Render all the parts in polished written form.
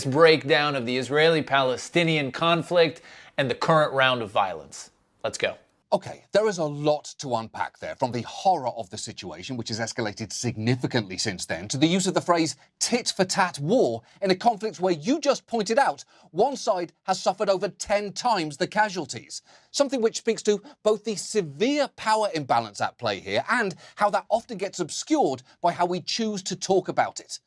latest breakdown of the Israeli-Palestinian conflict and the current round of violence. Let's go. Okay, there is a lot to unpack there, from the horror of the situation, which has escalated significantly since then, to the use of the phrase tit-for-tat war in a conflict where you just pointed out one side has suffered over 10 times the casualties. Something which speaks to both the severe power imbalance at play here and how that often gets obscured by how we choose to talk about it.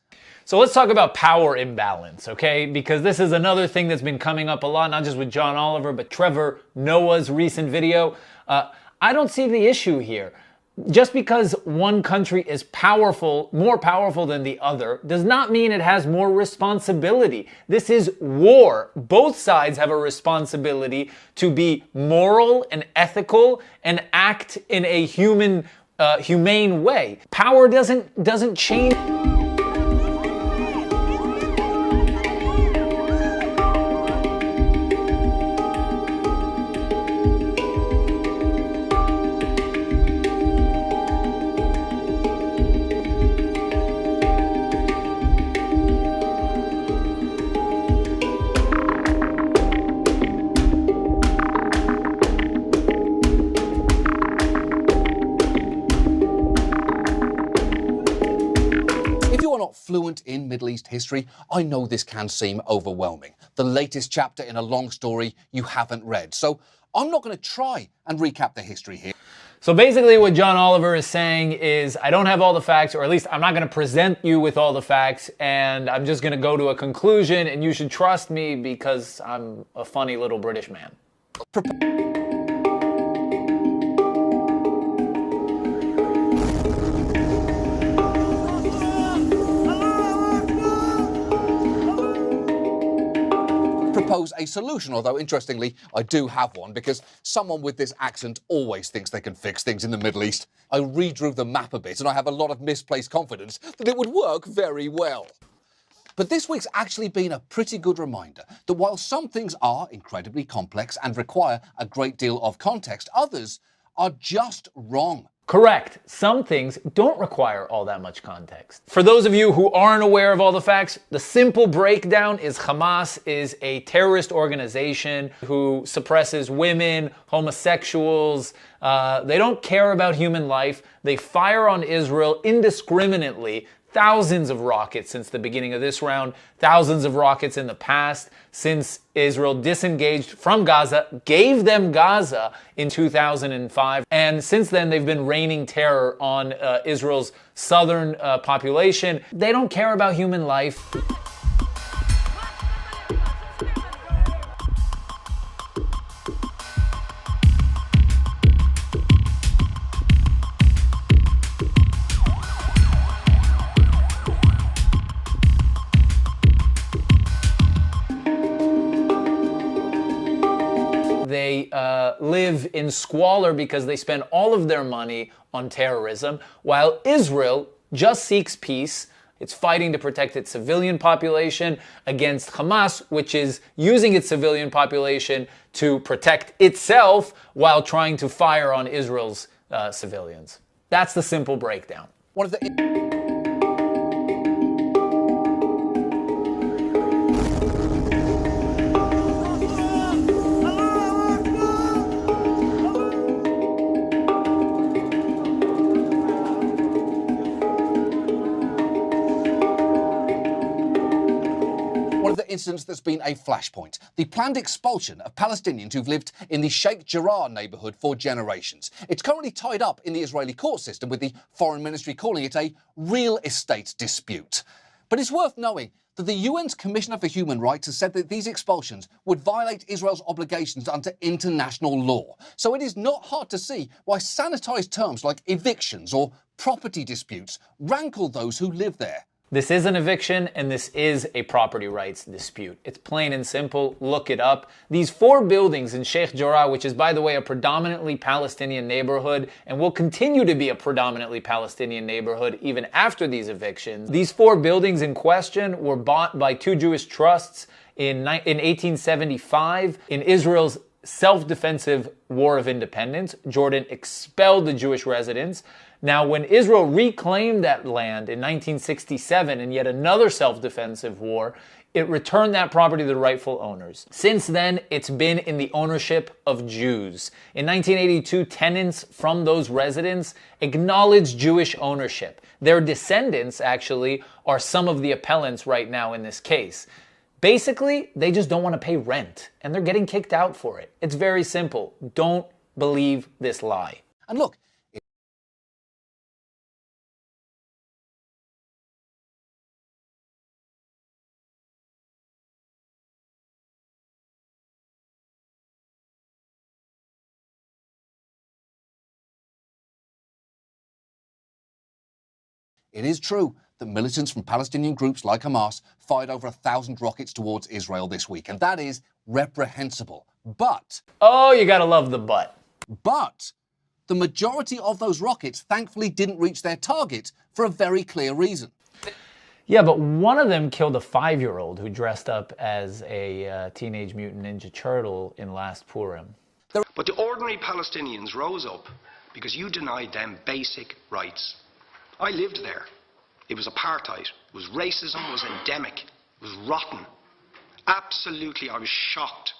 So let's talk about power imbalance, okay? Because this is another thing that's been coming up a lot, not just with John Oliver, but Trevor Noah's recent video. I don't see the issue here. Just because one country is powerful, more powerful than the other, does not mean it has more responsibility. This is war. Both sides have a responsibility to be moral and ethical and act in a humane way. Power doesn't change. Fluent in Middle East history, I know this can seem overwhelming. The latest chapter in a long story you haven't read. So I'm not going to try and recap the history here. So basically what John Oliver is saying is, I don't have all the facts, or at least I'm not going to present you with all the facts, and I'm just going to go to a conclusion, and you should trust me because I'm a funny little British man. Propose a solution, although interestingly, I do have one, because someone with this accent always thinks they can fix things in the Middle East. I redrew the map a bit, and I have a lot of misplaced confidence that it would work very well. But this week's actually been a pretty good reminder that while some things are incredibly complex and require a great deal of context, others are just wrong. Correct. Some things don't require all that much context. For those of you who aren't aware of all the facts, the simple breakdown is Hamas is a terrorist organization who suppresses women, homosexuals. They don't care about human life. They fire on Israel indiscriminately. Thousands of rockets since the beginning of this round, thousands of rockets in the past since Israel disengaged from Gaza, gave them Gaza in 2005. And since then, they've been raining terror on Israel's southern population. They don't care about human life. They live in squalor because they spend all of their money on terrorism, while Israel just seeks peace. It's fighting to protect its civilian population against Hamas, which is using its civilian population to protect itself while trying to fire on Israel's civilians. That's the simple breakdown. One of the incidents that's been a flashpoint: the planned expulsion of Palestinians who've lived in the Sheikh Jarrah neighborhood for generations. It's currently tied up in the Israeli court system, with the foreign ministry calling it a real estate dispute. But it's worth knowing that the UN's Commissioner for Human Rights has said that these expulsions would violate Israel's obligations under international law. So it is not hard to see why sanitized terms like evictions or property disputes rankle those who live there. This is an eviction, and this is a property rights dispute. It's plain and simple. Look it up. These 4 buildings in Sheikh Jarrah, which is, by the way, a predominantly Palestinian neighborhood and will continue to be a predominantly Palestinian neighborhood even after these evictions. These 4 buildings in question were bought by 2 Jewish trusts in 1875 in Israel's self-defensive War of Independence. Jordan expelled the Jewish residents. Now, when Israel reclaimed that land in 1967 in yet another self-defensive war, it returned that property to the rightful owners. Since then, it's been in the ownership of Jews. In 1982, tenants from those residents acknowledged Jewish ownership. Their descendants, actually, are some of the appellants right now in this case. Basically, they just don't want to pay rent, and they're getting kicked out for it. It's very simple. Don't believe this lie. And look, it is true that militants from Palestinian groups like Hamas fired over 1,000 rockets towards Israel this week, and that is reprehensible. But Oh, you gotta love the but. the majority of those rockets thankfully didn't reach their target for a very clear reason. Yeah, but one of them killed a 5-year-old who dressed up as a Teenage Mutant Ninja Turtle in last Purim. But the ordinary Palestinians rose up because you denied them basic rights. I lived there. It was apartheid. It was racism. It was endemic. It was rotten. Absolutely, I was shocked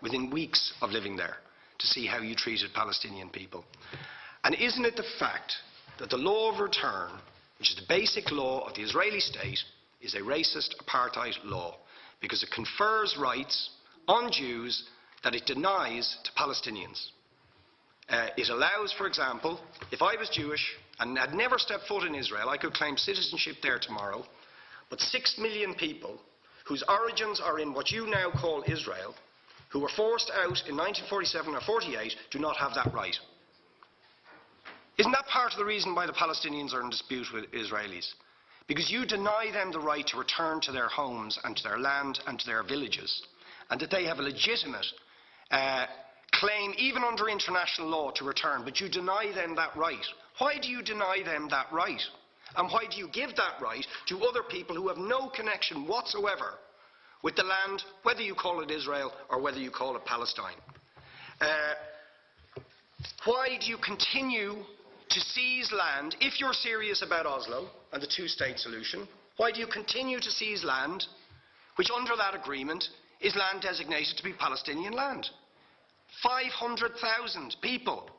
within weeks of living there to see how you treated Palestinian people. And isn't it the fact that the law of return, which is the basic law of the Israeli state, is a racist apartheid law because it confers rights on Jews that it denies to Palestinians. It allows, for example, if I was Jewish and had never stepped foot in Israel, I could claim citizenship there tomorrow, but 6 million people whose origins are in what you now call Israel, who were forced out in 1947 or 48, do not have that right. Isn't that part of the reason why the Palestinians are in dispute with Israelis? Because you deny them the right to return to their homes and to their land and to their villages, and that they have a legitimate claim, even under international law, to return, but you deny them that right. Why do you deny them that right? And why do you give that right to other people who have no connection whatsoever with the land, whether you call it Israel or whether you call it Palestine? Why do you continue to seize land, if you're serious about Oslo and the two-state solution? Why do you continue to seize land, which under that agreement is land designated to be Palestinian land? 500,000 people,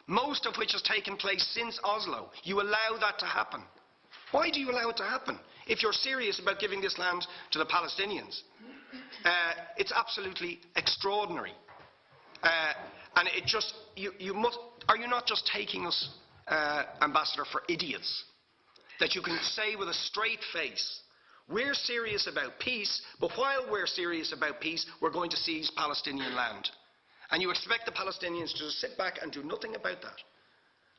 most of which has taken place since Oslo. You allow that to happen. Why do you allow it to happen if you're serious about giving this land to the Palestinians? It's absolutely extraordinary. And it just, are you not just taking us, Ambassador, for idiots? That you can say with a straight face, we're serious about peace, but while we're serious about peace, we're going to seize Palestinian land. And you expect the Palestinians to just sit back and do nothing about that.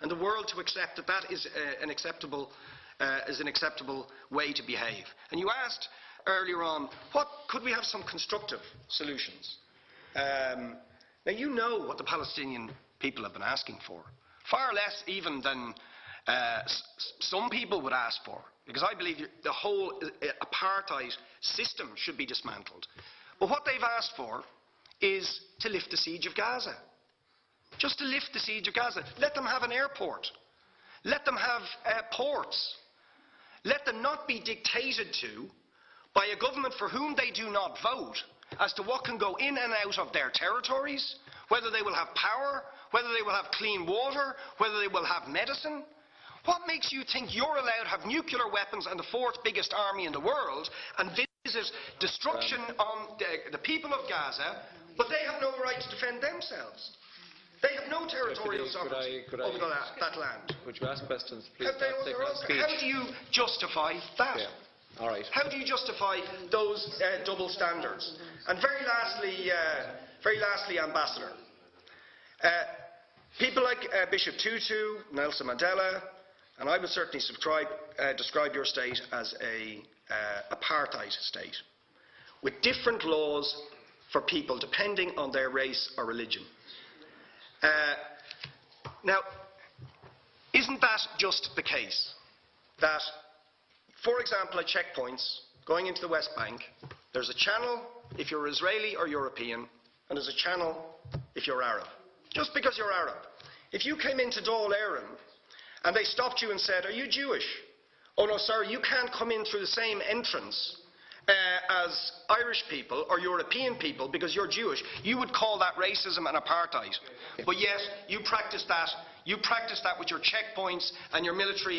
And the world to accept that that is an acceptable way to behave. And you asked earlier on, could we have some constructive solutions? Now you know what the Palestinian people have been asking for. Far less even than some people would ask for. Because I believe the whole apartheid system should be dismantled. But what they've asked for is to lift the siege of Gaza. Just to lift the siege of Gaza. Let them have an airport. Let them have ports. Let them not be dictated to by a government for whom they do not vote as to what can go in and out of their territories, whether they will have power, whether they will have clean water, whether they will have medicine. What makes you think you're allowed to have nuclear weapons and the fourth biggest army in the world and visit destruction on the people of Gaza, but they have no right to defend themselves? They have no territorial sovereignty over that land. Would you ask questions, please? How do you justify that? Yeah. All right. How do you justify those double standards? And very lastly, Ambassador, people like Bishop Tutu, Nelson Mandela, and I would certainly describe your state as a apartheid state, with different laws for people depending on their race or religion. Now, isn't that just the case that, for example, at checkpoints going into the West Bank, there's a channel if you're Israeli or European, and there's a channel if you're Arab? Just because you're Arab. If you came into Dáil Éireann and they stopped you and said, "Are you Jewish?" "Oh no, sir, you can't come in through the same entrance as Irish people or European people, because you're Jewish, you would call that racism and apartheid. But yet, you practice that. You practice that with your checkpoints and your military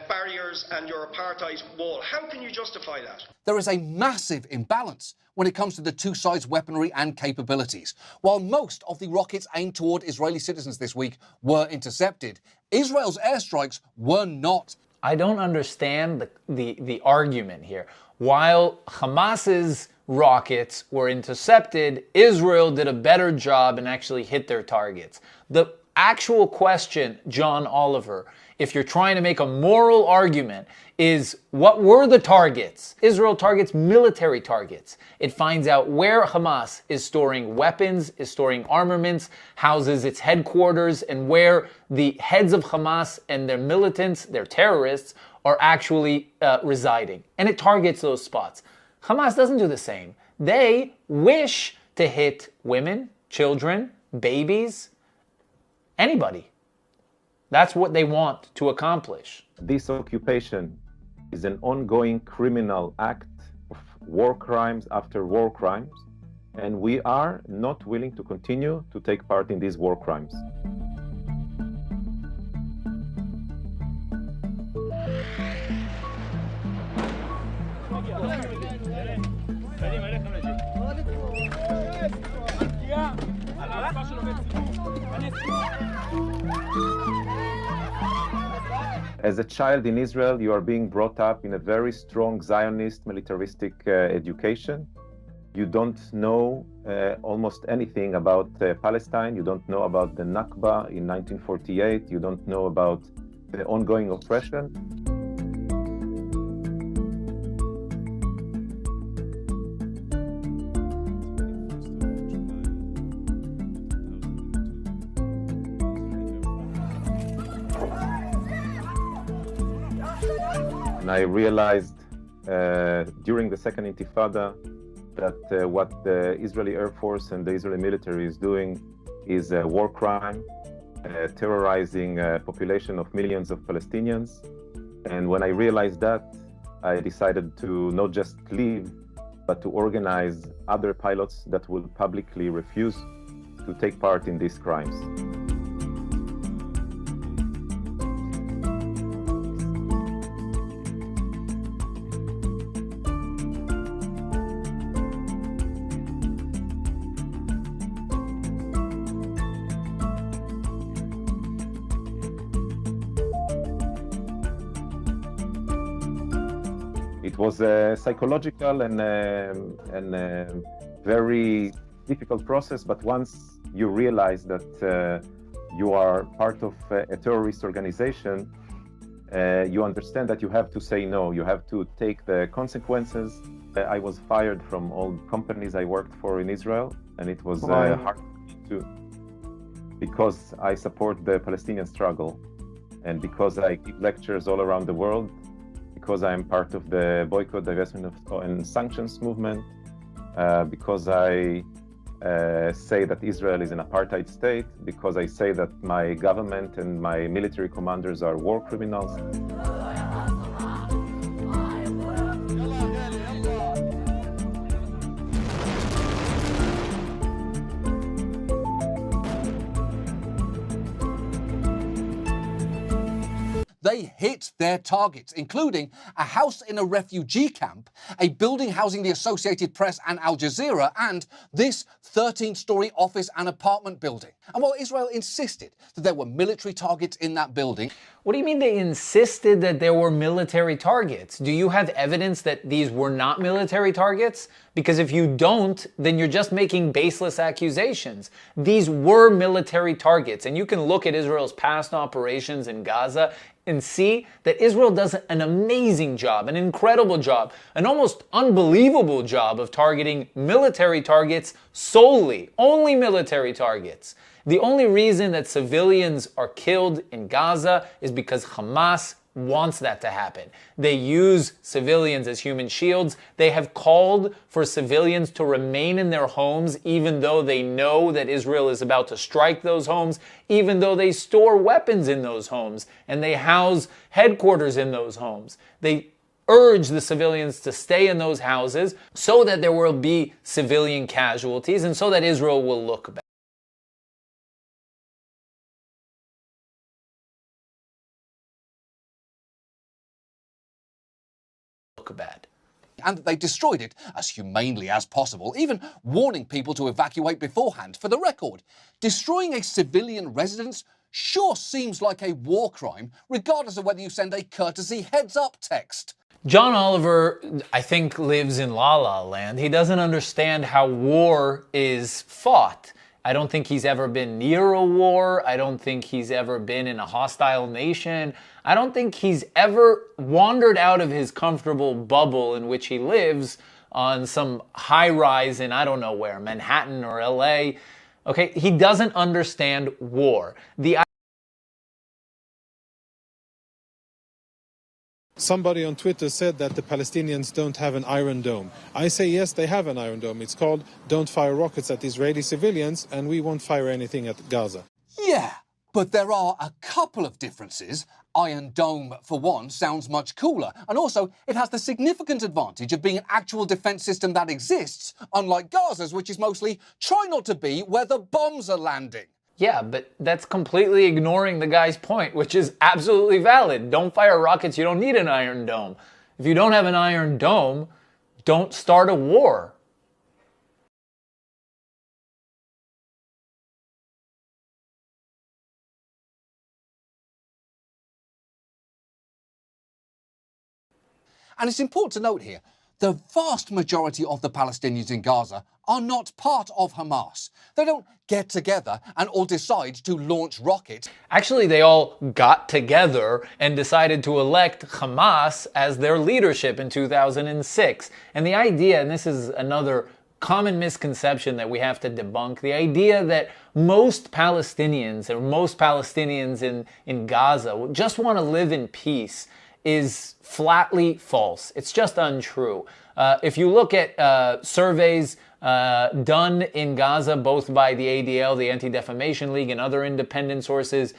barriers and your apartheid wall. How can you justify that? There is a massive imbalance when it comes to the two sides' weaponry and capabilities. While most of the rockets aimed toward Israeli citizens this week were intercepted, Israel's airstrikes were not. I don't understand the argument here. While Hamas's rockets were intercepted, Israel did a better job and actually hit their targets. The actual question, John Oliver, if you're trying to make a moral argument, is what were the targets? Israel targets military targets. It finds out where Hamas is storing weapons, is storing armaments, houses its headquarters, and where the heads of Hamas and their militants, their terrorists, are actually residing. And it targets those spots. Hamas doesn't do the same. They wish to hit women, children, babies, anybody. That's what they want to accomplish. This occupation is an ongoing criminal act of war crimes after war crimes, and we are not willing to continue to take part in these war crimes. As a child in Israel, you are being brought up in a very strong Zionist militaristic education. You don't know almost anything about Palestine. You don't know about the Nakba in 1948. You don't know about the ongoing oppression. And I realized during the Second Intifada that what the Israeli Air Force and the Israeli military is doing is a war crime, terrorizing a population of millions of Palestinians. And when I realized that, I decided to not just leave, but to organize other pilots that will publicly refuse to take part in these crimes. It was a psychological and very difficult process, but once you realize that you are part of a terrorist organization, you understand that you have to say no, you have to take the consequences. I was fired from all companies I worked for in Israel, and it was hard to, because I support the Palestinian struggle, and because I give lectures all around the world, because I am part of the boycott, divestment and sanctions movement, because I say that Israel is an apartheid state, because I say that my government and my military commanders are war criminals. They hit their targets, including a house in a refugee camp, a building housing the Associated Press and Al Jazeera, and this 13-story office and apartment building. And while Israel insisted that there were military targets in that building... What do you mean they insisted that there were military targets? Do you have evidence that these were not military targets? Because if you don't, then you're just making baseless accusations. These were military targets, and you can look at Israel's past operations in Gaza and see that Israel does an amazing job, an incredible job, an almost unbelievable job of targeting military targets solely, only military targets. The only reason that civilians are killed in Gaza is because Hamas wants that to happen. They use civilians as human shields. They have called for civilians to remain in their homes even though they know that Israel is about to strike those homes, even though they store weapons in those homes and they house headquarters in those homes. They urge the civilians to stay in those houses so that there will be civilian casualties and so that Israel will look bad. And that they destroyed it as humanely as possible, even warning people to evacuate beforehand. For the record, destroying a civilian residence sure seems like a war crime, regardless of whether you send a courtesy heads-up text. John Oliver, I think, lives in La La Land. He doesn't understand how war is fought. I don't think he's ever been near a war. I don't think he's ever been in a hostile nation. I don't think he's ever wandered out of his comfortable bubble in which he lives on some high rise in I don't know where, Manhattan or LA. Okay, he doesn't understand war. Somebody on Twitter said that the Palestinians don't have an Iron Dome. I say yes, they have an Iron Dome. It's called Don't Fire Rockets at Israeli Civilians, and we won't fire anything at Gaza. Yeah, but there are a couple of differences. Iron Dome, for one, sounds much cooler. And also, it has the significant advantage of being an actual defence system that exists, unlike Gaza's, which is mostly try not to be where the bombs are landing. Yeah, but that's completely ignoring the guy's point, which is absolutely valid. Don't fire rockets, you don't need an Iron Dome. If you don't have an Iron Dome, don't start a war. And it's important to note here, the vast majority of the Palestinians in Gaza are not part of Hamas. They don't get together and all decide to launch rockets. Actually, they all got together and decided to elect Hamas as their leadership in 2006. And the idea, and this is another common misconception that we have to debunk, the idea that most Palestinians in Gaza just want to live in peace is flatly false. It's just untrue. If you look at surveys done in Gaza, both by the ADL, the Anti-Defamation League, and other independent sources,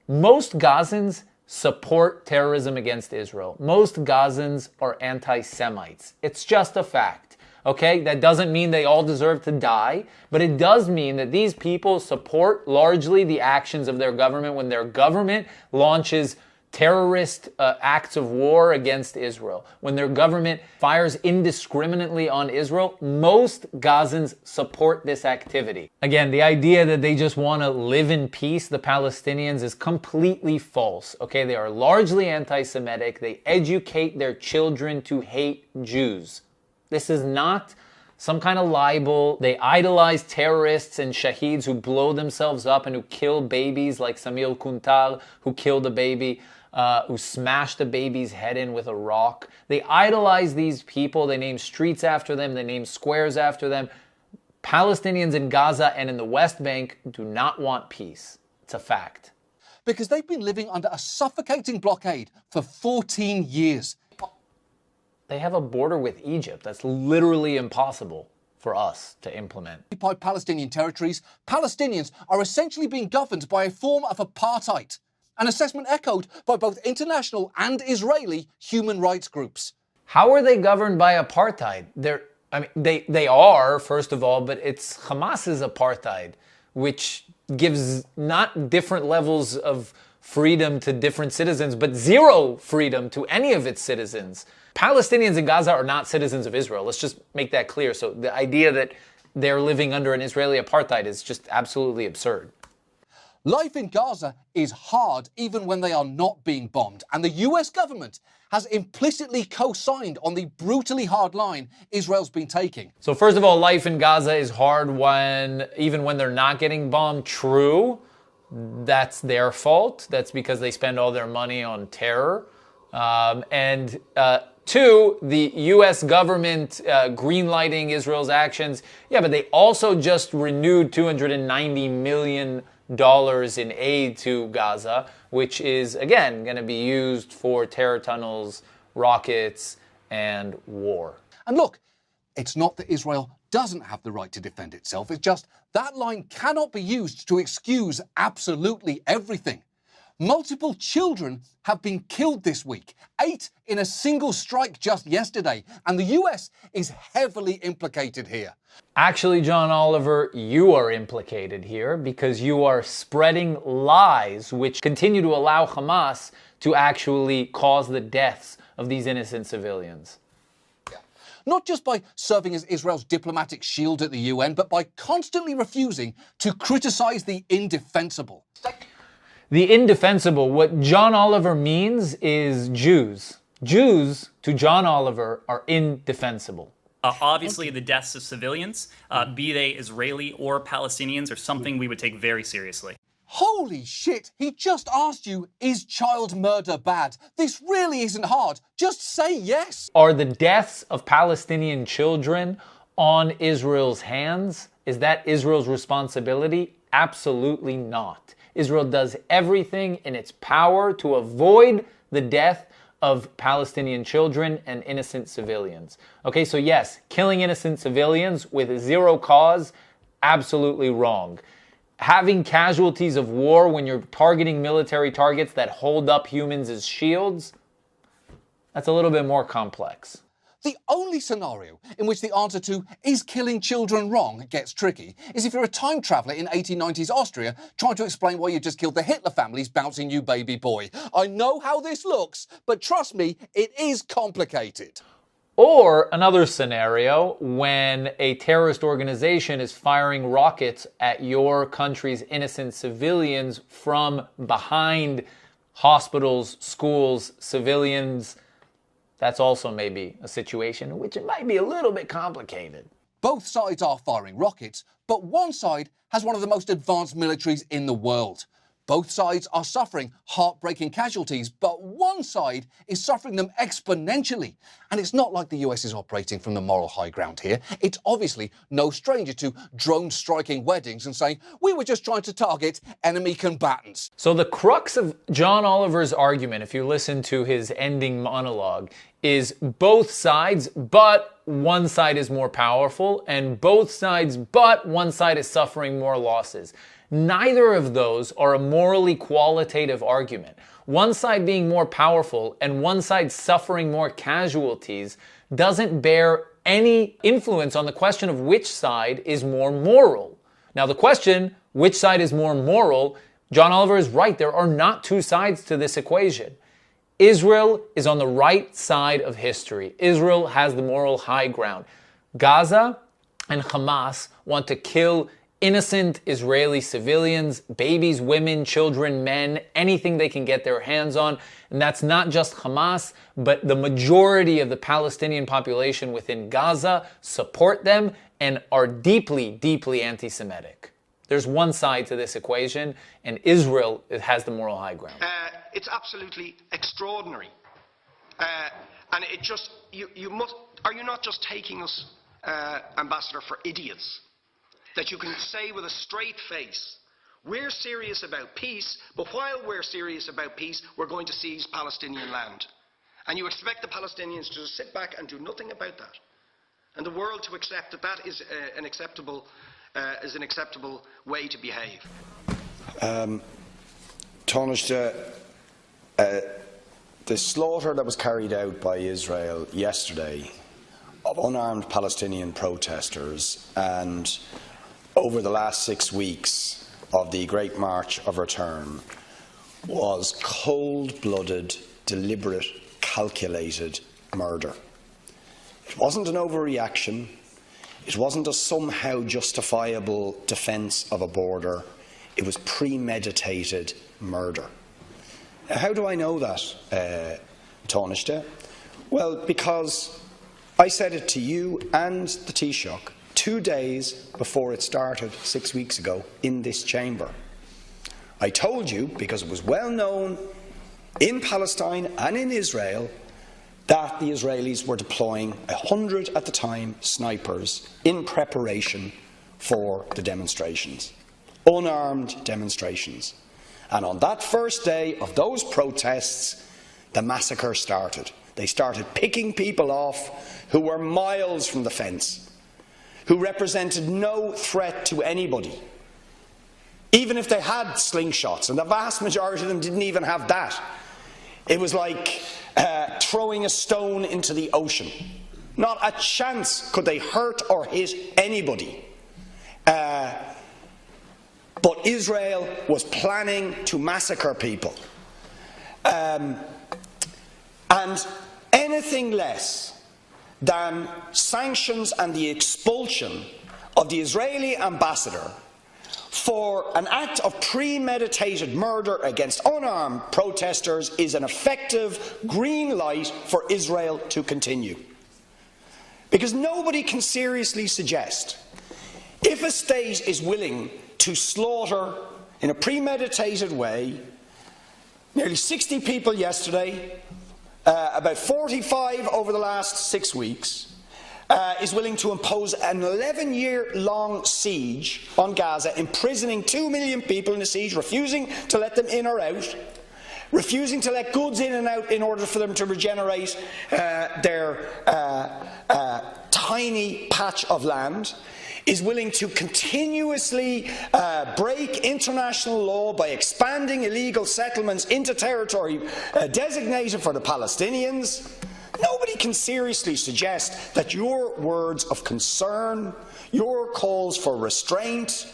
most Gazans support terrorism against Israel. Most Gazans are anti-Semites. It's just a fact. Okay? That doesn't mean they all deserve to die, but it does mean that these people support largely the actions of their government when their government launches terrorist acts of war against Israel. When their government fires indiscriminately on Israel, most Gazans support this activity. Again, the idea that they just want to live in peace, the Palestinians, is completely false. Okay, they are largely anti-Semitic. They educate their children to hate Jews. This is not some kind of libel. They idolize terrorists and shaheeds who blow themselves up and who kill babies, like Samir Kuntal, who killed a baby, who smashed a baby's head in with a rock. They idolize these people. They name streets after them. They name squares after them. Palestinians in Gaza and in the West Bank do not want peace. It's a fact. Because they've been living under a suffocating blockade for 14 years. They have a border with Egypt. That's literally impossible for us to implement. Occupied Palestinian territories, Palestinians are essentially being governed by a form of apartheid, an assessment echoed by both international and Israeli human rights groups. How are they governed by apartheid? They are, first of all, but it's Hamas's apartheid, which gives not different levels of freedom to different citizens, but zero freedom to any of its citizens. Palestinians in Gaza are not citizens of Israel. Let's just make that clear. So the idea that they're living under an Israeli apartheid is just absolutely absurd. Life in Gaza is hard even when they are not being bombed, and the US government has implicitly co-signed on the brutally hard line Israel's been taking. So first of all, life in Gaza is hard even when they're not getting bombed. True. That's their fault. That's because they spend all their money on terror. Two, the U.S. government greenlighting Israel's actions. Yeah, but they also just renewed $290 million in aid to Gaza, which is, again, going to be used for terror tunnels, rockets, and war. And look, it's not that Israel doesn't have the right to defend itself. It's just that line cannot be used to excuse absolutely everything. Multiple children have been killed this week, 8 in a single strike just yesterday, and the US is heavily implicated here. Actually, John Oliver, you are implicated here because you are spreading lies which continue to allow Hamas to actually cause the deaths of these innocent civilians. Not just by serving as Israel's diplomatic shield at the UN, but by constantly refusing to criticize the indefensible. The indefensible, what John Oliver means is Jews. Jews, to John Oliver, are indefensible. Obviously, the deaths of civilians, be they Israeli or Palestinians, are something we would take very seriously. Holy shit, he just asked you, is child murder bad? This really isn't hard. Just say yes. Are the deaths of Palestinian children on Israel's hands? Is that Israel's responsibility? Absolutely not. Israel does everything in its power to avoid the death of Palestinian children and innocent civilians. Okay, so yes, killing innocent civilians with zero cause, absolutely wrong. Having casualties of war when you're targeting military targets that hold up humans as shields, that's a little bit more complex. The only scenario in which the answer to is killing children wrong gets tricky is if you're a time traveller in 1890s Austria trying to explain why you just killed the Hitler family's bouncing new baby boy. I know how this looks, but trust me, it is complicated. Or another scenario when a terrorist organization is firing rockets at your country's innocent civilians from behind hospitals, schools, civilians. That's also maybe a situation in which it might be a little bit complicated. Both sides are firing rockets, but one side has one of the most advanced militaries in the world. Both sides are suffering heartbreaking casualties, but one side is suffering them exponentially. And it's not like the US is operating from the moral high ground here. It's obviously no stranger to drone striking weddings and saying, we were just trying to target enemy combatants. So the crux of John Oliver's argument, if you listen to his ending monologue, is both sides, but one side is more powerful, and both sides, but one side is suffering more losses. Neither of those are a morally qualitative argument. One side being more powerful and one side suffering more casualties doesn't bear any influence on the question of which side is more moral. Now the question, which side is more moral, John Oliver is right. There are not two sides to this equation. Israel is on the right side of history. Israel has the moral high ground. Gaza and Hamas want to kill innocent Israeli civilians, babies, women, children, men, anything they can get their hands on. And that's not just Hamas, but the majority of the Palestinian population within Gaza support them and are deeply, deeply anti-Semitic. There's one side to this equation, and Israel has the moral high ground. It's absolutely extraordinary. And it just, you must, are you not just taking us, Ambassador, for idiots? That you can say with a straight face, we're serious about peace, but while we're serious about peace, we're going to seize Palestinian land. And you expect the Palestinians to just sit back and do nothing about that. And the world to accept that that is an acceptable way to behave. Taoiseach, the slaughter that was carried out by Israel yesterday of unarmed Palestinian protesters and over the last 6 weeks of the Great March of Return was cold-blooded, deliberate, calculated murder. It wasn't an overreaction. It wasn't a somehow justifiable defence of a border. It was premeditated murder. Now, how do I know that, Taoiseach? Well, because I said it to you and the Taoiseach 2 days before it started 6 weeks ago in this chamber. I told you, because it was well known in Palestine and in Israel, that the Israelis were deploying 100 at the time snipers in preparation for the demonstrations, unarmed demonstrations. And on that first day of those protests, the massacre started. They started picking people off who were miles from the fence, who represented no threat to anybody. even if they had slingshots, and the vast majority of them didn't even have that. It was like throwing a stone into the ocean. Not a chance could they hurt or hit anybody. But Israel was planning to massacre people. And anything less than sanctions and the expulsion of the Israeli ambassador for an act of premeditated murder against unarmed protesters is an effective green light for Israel to continue. Because nobody can seriously suggest, if a state is willing to slaughter in a premeditated way nearly 60 people yesterday, about 45 over the last 6 weeks, is willing to impose an 11-year-long siege on Gaza, imprisoning 2 million people in the siege, refusing to let them in or out, refusing to let goods in and out in order for them to regenerate their tiny patch of land, is willing to continuously break international law by expanding illegal settlements into territory designated for the Palestinians. Nobody can seriously suggest that your words of concern, your calls for restraint,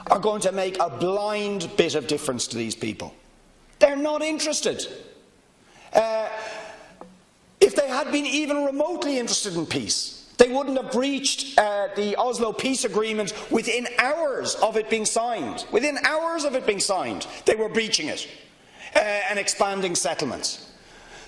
are going to make a blind bit of difference to these people. They're not interested. If they had been even remotely interested in peace, they wouldn't have breached the Oslo peace agreement within hours of it being signed. Within hours of it being signed, they were breaching it and expanding settlements.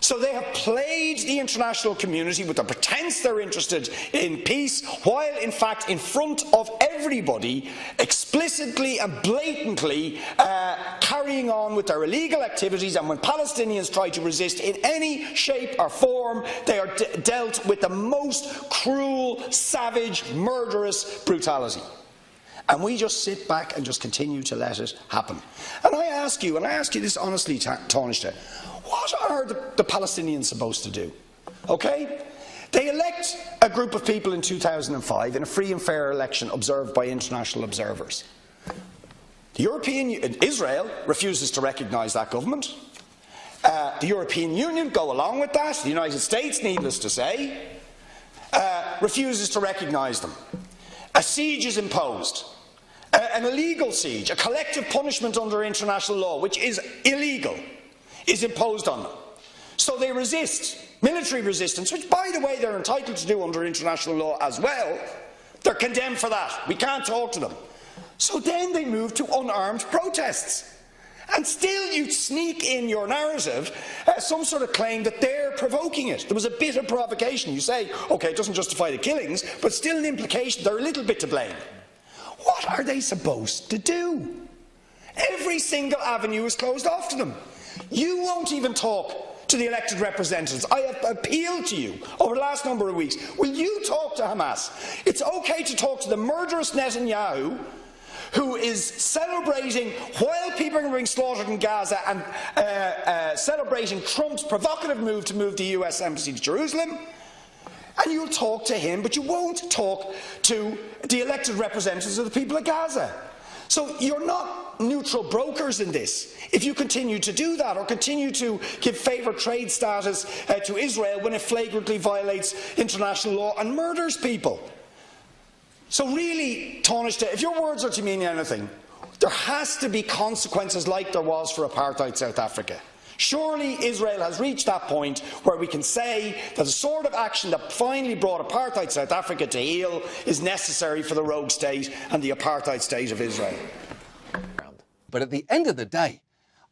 So they have played the international community with the pretense they're interested in peace, while in fact in front of everybody, explicitly and blatantly carrying on with their illegal activities. And when Palestinians try to resist in any shape or form, they are dealt with the most cruel, savage, murderous brutality. And we just sit back and just continue to let it happen. And I ask you this honestly, Taoiseach, what are the Palestinians supposed to do? Okay? They elect a group of people in 2005 in a free and fair election observed by international observers. Israel refuses to recognise that government. The European Union go along with that. The United States, needless to say, refuses to recognise them. A siege is imposed. An illegal siege, a collective punishment under international law, which is illegal, is imposed on them. So they resist. Military resistance, which, by the way, they're entitled to do under international law as well. They're condemned for that. We can't talk to them. So then they move to unarmed protests. And still you sneak in your narrative some sort of claim that they're provoking it. There was a bit of provocation. You say, OK, it doesn't justify the killings, but still an implication they're a little bit to blame. What are they supposed to do? Every single avenue is closed off to them. You won't even talk to the elected representatives. I have appealed to you over the last number of weeks. Will you talk to Hamas? It's okay to talk to the murderous Netanyahu, who is celebrating, while people are being slaughtered in Gaza, and celebrating Trump's provocative move to move the US embassy to Jerusalem. And you'll talk to him, but you won't talk to the elected representatives of the people of Gaza. So you're not neutral brokers in this if you continue to do that, or continue to give favoured trade status to Israel when it flagrantly violates international law and murders people. So really, Taoiseach, if your words are to mean anything, there has to be consequences like there was for apartheid South Africa. Surely Israel has reached that point where we can say that the sort of action that finally brought apartheid South Africa to heel is necessary for the rogue state and the apartheid state of Israel. But at the end of the day,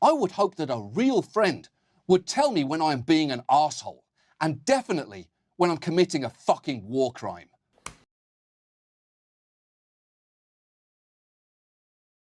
I would hope that a real friend would tell me when I'm being an arsehole, and definitely when I'm committing a fucking war crime.